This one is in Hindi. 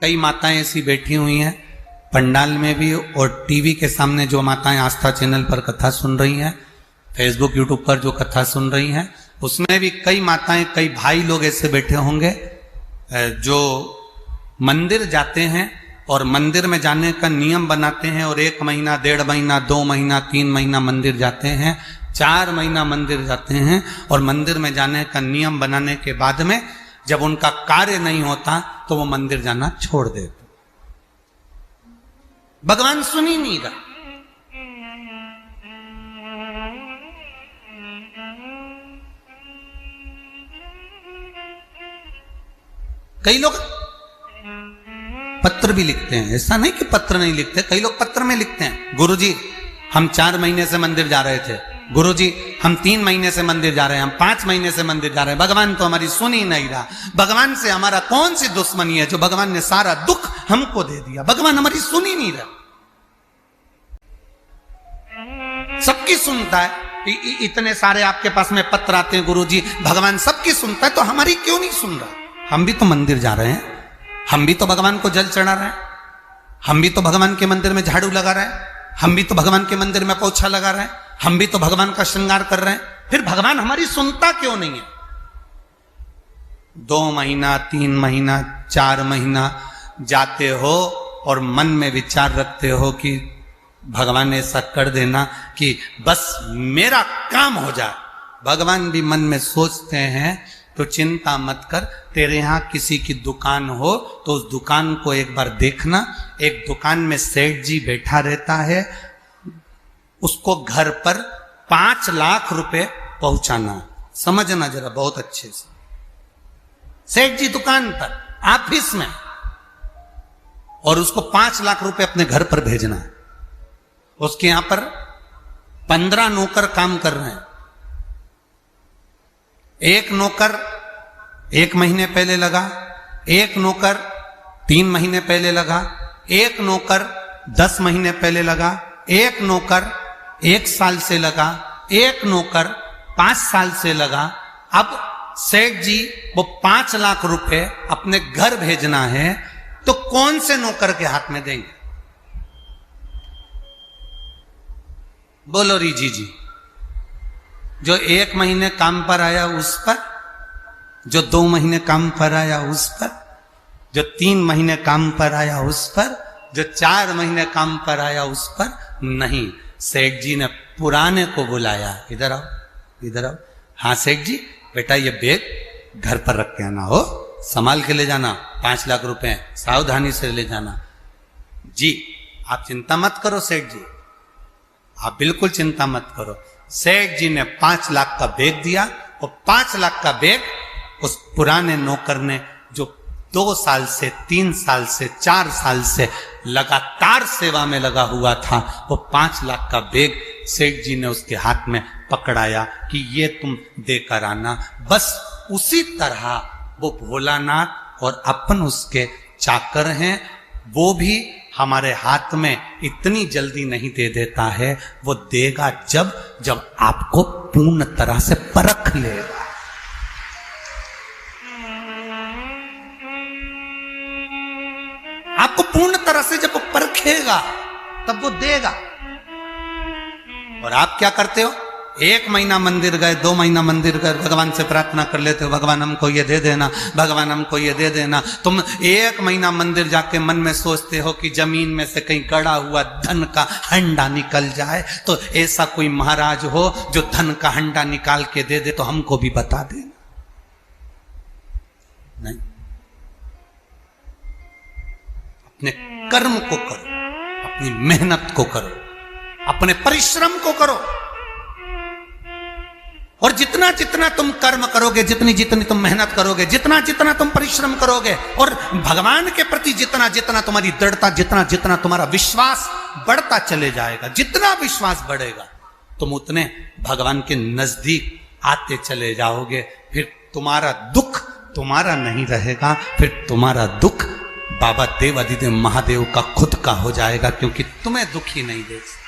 कई माताएं ऐसी बैठी हुई हैं पंडाल में भी और टीवी के सामने जो माताएं आस्था चैनल पर कथा सुन रही हैं, फेसबुक यूट्यूब पर जो कथा सुन रही हैं, उसमें भी कई माताएं कई भाई लोग ऐसे बैठे होंगे जो मंदिर जाते हैं और मंदिर में जाने का नियम बनाते हैं और 1 महीना 1.5 महीना 2 महीना 3 महीना मंदिर जाते हैं, 4 महीना मंदिर जाते हैं और मंदिर में जाने का नियम बनाने के बाद में जब उनका कार्य नहीं होता तो वो मंदिर जाना छोड़ देते। भगवान सुन ही नहीं रहा। कई लोग पत्र भी लिखते हैं, ऐसा नहीं कि पत्र नहीं लिखते, कई लोग पत्र में लिखते हैं, गुरुजी हम 4 महीने से मंदिर जा रहे थे, गुरुजी हम 3 महीने से मंदिर जा रहे हैं, हम 5 महीने से मंदिर जा रहे हैं, भगवान तो हमारी सुन ही नहीं रहा। भगवान से हमारा कौन सी दुश्मनी है जो भगवान ने सारा दुख हमको दे दिया? भगवान हमारी सुन ही नहीं रहा। सबकी सुनता है, इतने सारे आपके पास में पत्र आते हैं, गुरुजी भगवान सबकी सुनता है तो हमारी क्यों नहीं सुन रहा? हम भी तो मंदिर जा रहे हैं, हम भी तो भगवान को जल चढ़ा रहे हैं, हम भी तो भगवान के मंदिर में झाड़ू लगा रहे हैं, हम भी तो भगवान के मंदिर में पोछा लगा रहे हैं, हम भी तो भगवान का श्रृंगार कर रहे हैं, फिर भगवान हमारी सुनता क्यों नहीं है? 2 महीना 3 महीना 4 महीना जाते हो और मन में विचार रखते हो कि भगवान ऐसा कर देना कि बस मेरा काम हो जाए। भगवान भी मन में सोचते हैं तो चिंता मत कर, तेरे यहां किसी की दुकान हो तो उस दुकान को एक बार देखना। एक दुकान में सेठ जी बैठा रहता है, उसको घर पर 5 लाख रुपए पहुंचाना। समझना जरा बहुत अच्छे से, सेठ जी दुकान पर ऑफिस में और उसको 5 लाख रुपए अपने घर पर भेजना है। उसके यहां पर 15 नौकर काम कर रहे हैं। एक नौकर 1 महीने पहले लगा, एक नौकर 3 महीने पहले लगा, एक नौकर 10 महीने पहले लगा, एक नौकर 1 साल से लगा, एक नौकर 5 साल से लगा। अब सेठ जी वो 5 लाख रुपए अपने घर भेजना है तो कौन से नौकर के हाथ में देंगे? बोलो रीजी जी। जो 1 महीने काम पर आया उस पर, जो 2 महीने काम पर आया उस पर, जो 3 महीने काम पर आया उस पर, जो 4 महीने काम पर आया उस पर नहीं। सेठ जी ने पुराने को बुलाया, इधर आओ, इधर आओ। हाँ सेठ जी, बेटा ये बैग घर पर रख के आना, हो संभाल के ले जाना, 5 लाख रुपए सावधानी से ले जाना। जी आप चिंता मत करो सेठ जी, आप बिल्कुल चिंता मत करो। सेठ जी ने 5 लाख का बैग दिया और 5 लाख का बैग उस पुराने नौकर ने जो 2 साल से 3 साल से 4 साल से लगातार सेवा में लगा हुआ था, वो 5 लाख का बैग सेठ जी ने उसके हाथ में पकड़ाया कि ये तुम देकर आना। बस उसी तरह वो भोलानाथ और अपन उसके चाकर हैं, वो भी हमारे हाथ में इतनी जल्दी नहीं दे देता है, वो देगा जब आपको पूर्ण तरह से परख लेगा। आपको पूर्ण तरह से जब वो परखेगा तब वो देगा। और आप क्या करते हो? 1 महीना मंदिर गए, 2 महीना मंदिर गए, भगवान से प्रार्थना कर लेते हो, भगवान हमको ये दे देना, भगवान हमको ये दे देना। तुम 1 महीना मंदिर जाके मन में सोचते हो कि जमीन में से कहीं गड़ा हुआ धन का हंडा निकल जाए, तो ऐसा कोई महाराज हो जो धन का हंडा निकाल के दे दे तो हमको भी बता देना। नहीं, अपने कर्म को करो, अपनी मेहनत को करो, अपने परिश्रम को करो। और जितना जितना तुम कर्म करोगे, जितनी जितनी तुम मेहनत करोगे, जितना जितना तुम परिश्रम करोगे और भगवान के प्रति जितना जितना तुम्हारी दृढ़ता, जितना जितना तुम्हारा विश्वास बढ़ता चले जाएगा, जितना विश्वास बढ़ेगा तुम उतने भगवान के नजदीक आते चले जाओगे। फिर तुम्हारा दुख तुम्हारा नहीं रहेगा, फिर तुम्हारा दुख बाबा देव अधिदेव महादेव का खुद का हो जाएगा, क्योंकि तुम्हें दुखी नहीं दे सकते।